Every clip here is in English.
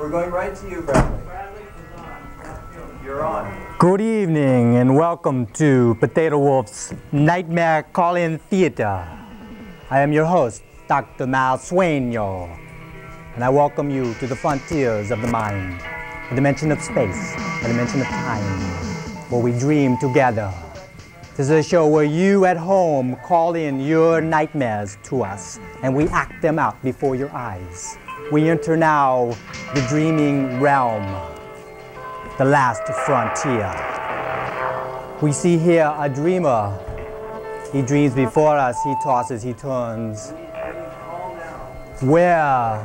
We're going right to you, Bradley. You're on. Good evening and welcome to Potato Wolf's Nightmare Call-In Theater. I am your host, Dr. Mal Sueño, and I welcome you to the frontiers of the mind, a dimension of space, a dimension of time, where we dream together. This is a show where you at home call in your nightmares to us, and we act them out before your eyes. We enter now the dreaming realm, the last frontier. We see here a dreamer. He dreams before us, he tosses, he turns. Where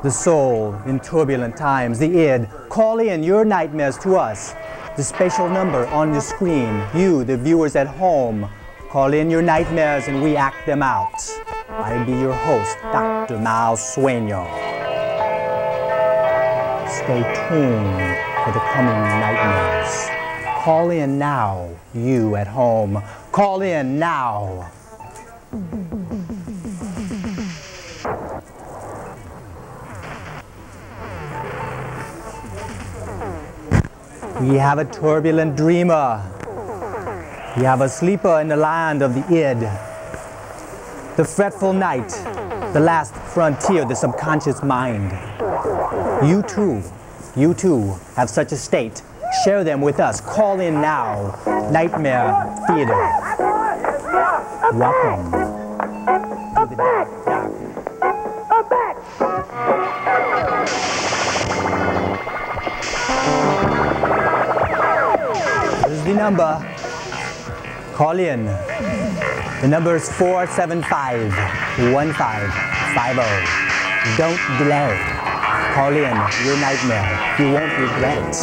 the soul in turbulent times, the id, call in your nightmares to us. The spatial number on the screen, you, the viewers at home, call in your nightmares and we act them out. I'll be your host, Dr. Mal Sueño. Stay tuned for the coming nightmares. Call in now, you at home. Call in now. We have a turbulent dreamer. We have a sleeper in the land of the id. The fretful night, the last frontier, the subconscious mind. You too have such a state. Share them with us. Call in now. Nightmare Theater. Welcome to the dark. This is the number. Call in. The number is 475-1550. Don't delay. Call in your nightmare. You won't regret it.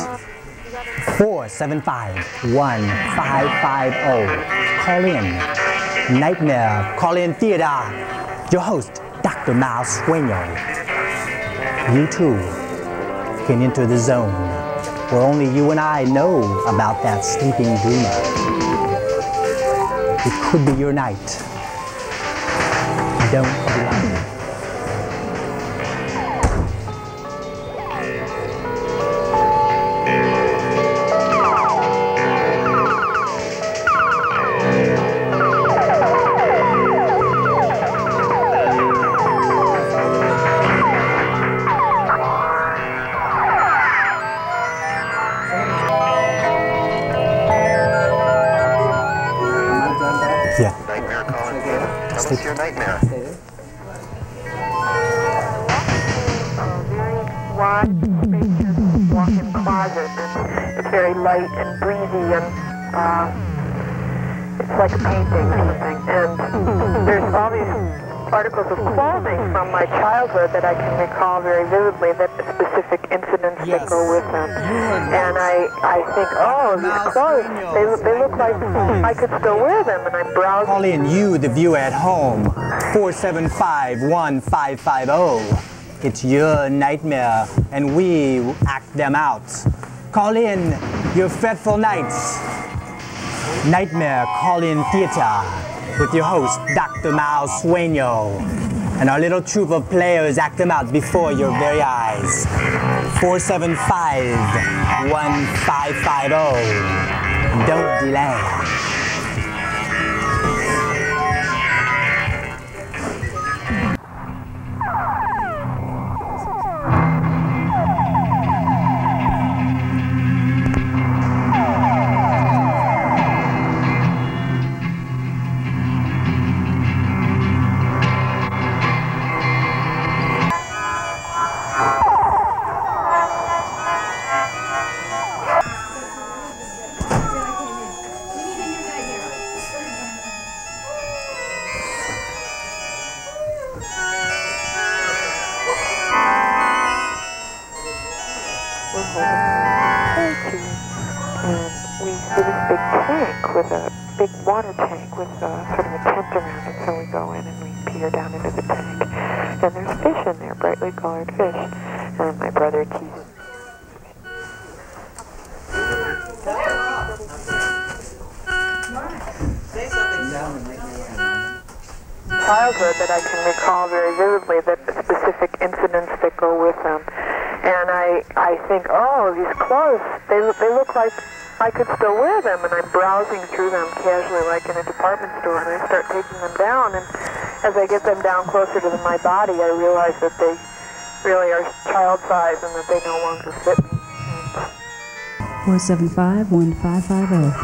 475-1550. Call in. Nightmare Call-In Theater. Your host, Dr. Mal Sueño. You too can enter the zone where only you and I know about that sleeping dreamer. It could be your night. Don't delay. What's your nightmare? Very wide, spacious walk-in closet. It's very light and breezy, and it's like a painting or something. And there's all these articles of clothing from my childhood that I can recall very vividly, that specific incidents that go with them. And I think, oh, these clothes, they look like I could still wear them, and I browse. Call in you, the viewer at home, 475-1550. It's your nightmare, and we act them out. Call in your fretful nights. Nightmare Call-In Theater with your host, Dr. Mal Sueño. And our little troupe of players act them out before your very eyes. 475-1550. Don't delay. With a big water tank with sort of a tent around it, so we go in and we peer down into the tank, and there's fish in there, brightly colored fish, and my brother teases. Childhood that I can recall very vividly, that specific incidents that go with them. And I think, oh, these clothes, they look like I could still wear them, and I'm browsing through them casually like in a department store, and I start taking them down, and as I get them down closer to my body, I realize that they really are child size and that they no longer fit me. 475-1550.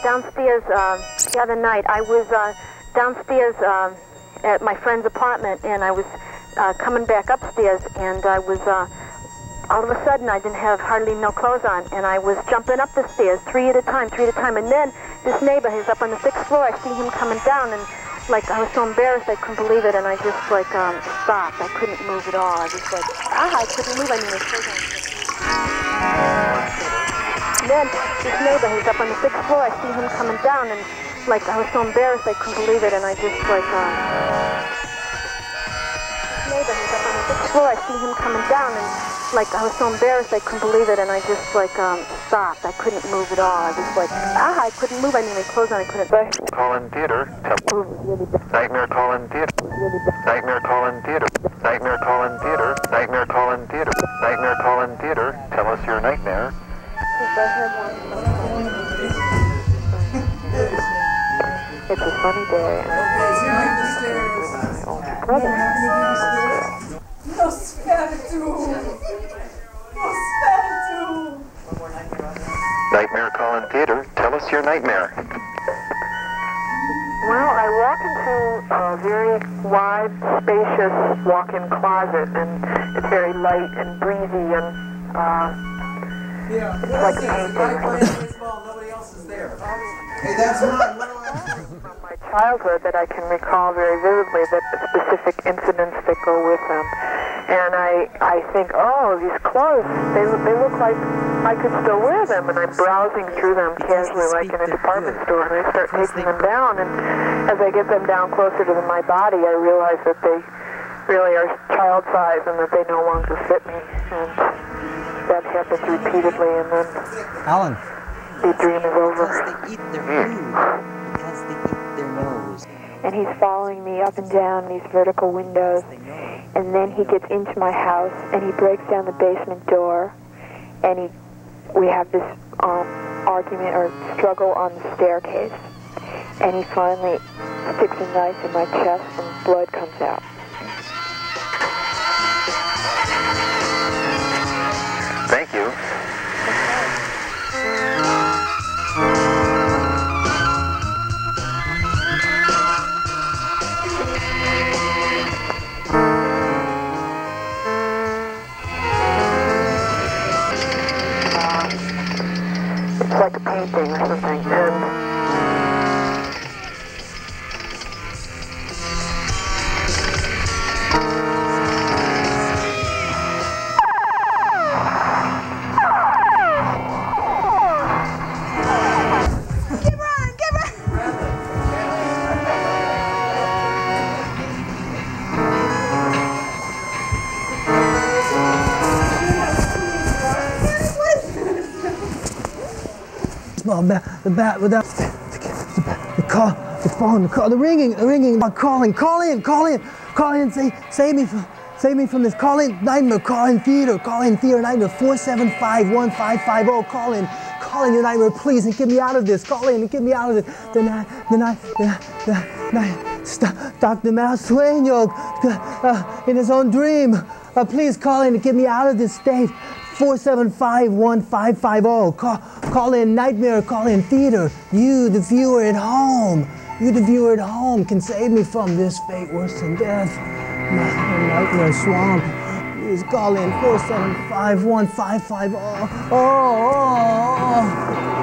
Downstairs the other night, I was downstairs at my friend's apartment, and I was coming back upstairs, and I was all of a sudden I didn't have hardly no clothes on, and I was jumping up the stairs three at a time, and then this neighbor who's up on the 6th floor, I see him coming down, and like I was so embarrassed I couldn't believe it, and I just like stopped. I couldn't move at all. I was like, I couldn't move. I mean, it was and then this neighbor who's up on the 6th floor, I see him coming down, and like I was so embarrassed I couldn't believe it, and I just like neighbor who's up on the 6th floor, I see him coming down, and like I was so embarrassed I couldn't believe it, and I just like stopped. I couldn't move at all. I was like, I couldn't move. I mean, my clothes on, I couldn't. Call-in theater. Nightmare call-in theater. Nightmare call-in theater. Nightmare call-in theater. Nightmare call-in theater. Nightmare call-in theater. Tell us your nightmare. It's a sunny day. Nightmare call-in theater. Tell us your nightmare. Well, I walk into a very wide, spacious walk-in closet, and it's very light and breezy, and it's like a painting. Nobody else is there. Hey, that's mine. From my childhood that I can recall very vividly, that the specific incidents that go with them. And I think, oh, these clothes, they look like I could still wear them, and I'm browsing through them casually like in a department store, and I start taking them down, and as I get them down closer to my body, I realize that they really are child size and that they no longer fit me, and that happens repeatedly, and then Alan. The dream is over. Because they eat their food. Because they eat their nose. And he's following me up and down these vertical windows. And then he gets into my house, and he breaks down the basement door, and we have this argument or struggle on the staircase. And he finally sticks a knife in my chest, and blood comes out. Thank you. It's like a painting or something, and the phone, the ringing, call in, save me from this, call in nightmare, call in theater nightmare, 475-1550, call in your nightmare, please, and get me out of this, call in and get me out of this, Dr. Mal Sueño, in his own dream, please call in and get me out of this state, 475-1550. Call in nightmare, call in theater. You, the viewer at home, can save me from this fate worse than death. Nightmare swamp. Please call in 475-1550. Oh.